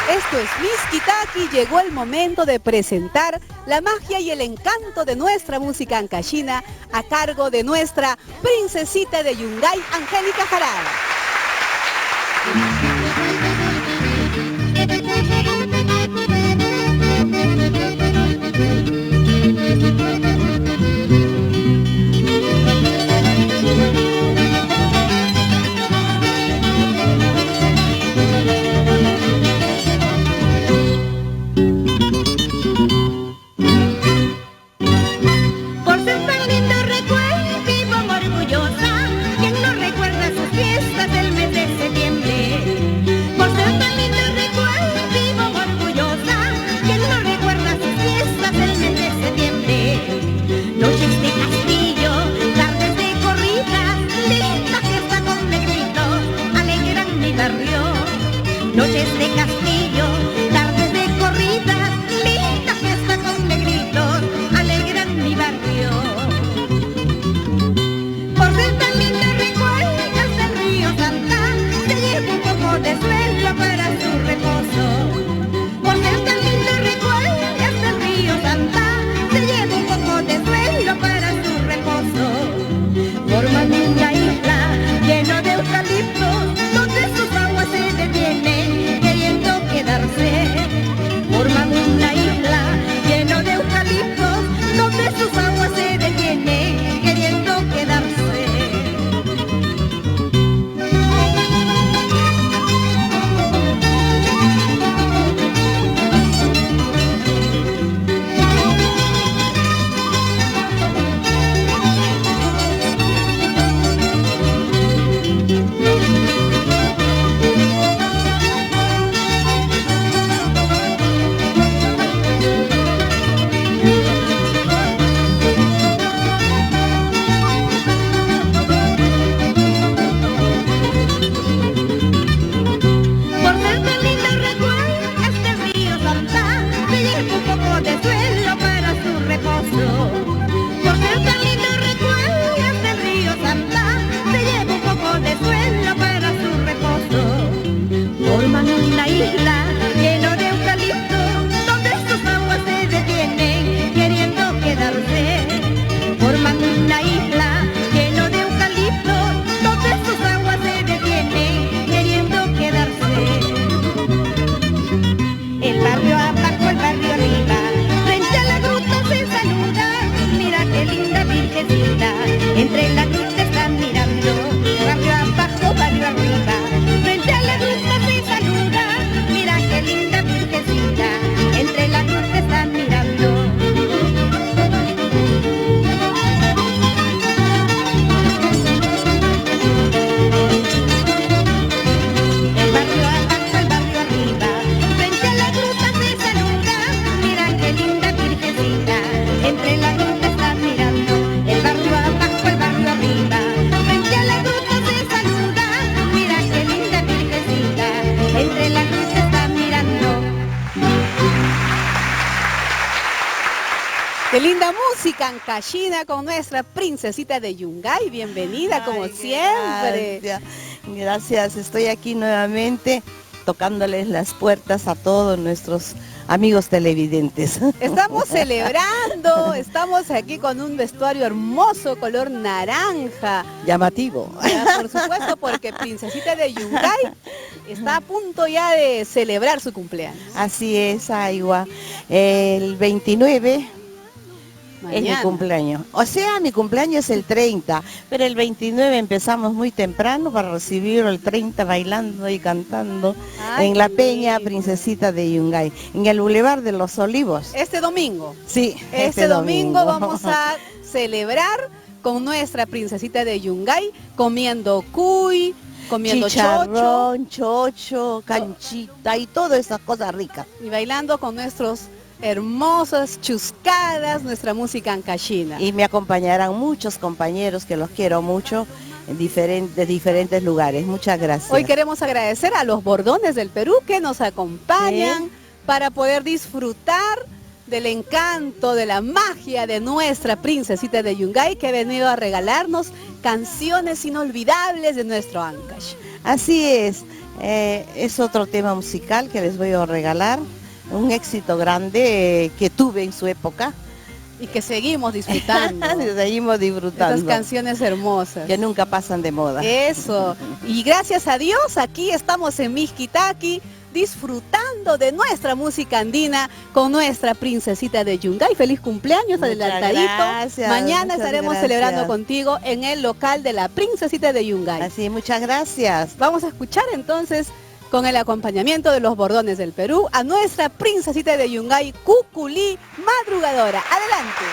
Esto es Miskitaki. Llegó el momento de presentar la magia y el encanto de nuestra música ancashina a cargo de nuestra princesita de Yungay, Angélica Jaral. Noches de castillo, tardes de corrida, linda fiesta con negritos, alegran mi barrio. Por ser tan lindo recuerdas del río Santa, se lleva un poco de suelo para su reposo. Por ser tan lindo recuerdas del río Santa, se lleva un poco de suelo para su reposo. Forman una isla llena de eucaliptos, donde sus aguas se detienen queriendo quedarse. Forman una isla llena de eucaliptos, donde sus aguas se detienen queriendo quedarse. Por ser tan lindo recuerdas del río Santa, se lleva un poco de suelo para su reposo. Forman una isla llena de eucaliptos, donde sus aguas se detienen queriendo quedarse. Forman una isla llena de eucaliptos, donde sus aguas se detienen queriendo quedarse. El barrio abajo, el barrio arriba, frente a la gruta se saluda, mira qué linda virgencita, entre la gruta están mirando, barrio abajo, barrio arriba, frente a la gruta se saluda, mira qué linda virgencita, entre la gruta están mirando. El barrio abajo, el barrio arriba, frente a la gruta se saluda, mira qué linda virgencita, entre la gruta están mirando. El barrio abajo, el barrio arriba, frente a la gruta se saluda, mira qué linda virgencita, entre la gruta están mirando. Qué linda música ancashina con nuestra princesita de Yungay. Bienvenida, como siempre. Gracias, estoy aquí nuevamente tocándoles las puertas a todos nuestros amigos televidentes. Estamos celebrando, estamos aquí con un vestuario hermoso, color naranja. Llamativo. Ya, por supuesto, porque princesita de Yungay está a punto ya de celebrar su cumpleaños. Así es, Aigua. El 29 Mañana. es mi cumpleaños. O sea, mi cumpleaños es el 30, pero el 29 empezamos muy temprano para recibirlo el 30 bailando y cantando. Ay, en la qué Peña lindo. Princesita de Yungay, en el Boulevard de los Olivos. Este domingo. Sí, Este domingo vamos a celebrar con nuestra princesita de Yungay, comiendo cuy, comiendo chicharrón, chocho, canchita y todas esas cosas ricas. y bailando con nuestros hermosas chuscadas, nuestra música ancashina. Y me acompañarán muchos compañeros que los quiero mucho de diferentes lugares. Muchas gracias. Hoy queremos agradecer a los bordones del Perú que nos acompañan para poder disfrutar del encanto, de la magia de nuestra princesita de Yungay, que ha venido a regalarnos canciones inolvidables de nuestro Ancash. Así es. Es otro tema musical que les voy a regalar, un éxito grande que tuve en su época. Y que seguimos disfrutando. Seguimos disfrutando. Estas canciones hermosas. Que nunca pasan de moda. Eso. Y gracias a Dios, aquí estamos en Mixquitaqui, disfrutando de nuestra música andina con nuestra princesita de Yungay. Feliz cumpleaños, adelantadito. Gracias, mañana estaremos gracias. celebrando contigo en el local de la princesita de Yungay. Así, muchas gracias. Vamos a escuchar entonces, con el acompañamiento de los bordones del Perú, a nuestra princesita de Yungay, Cuculí Madrugadora. Adelante.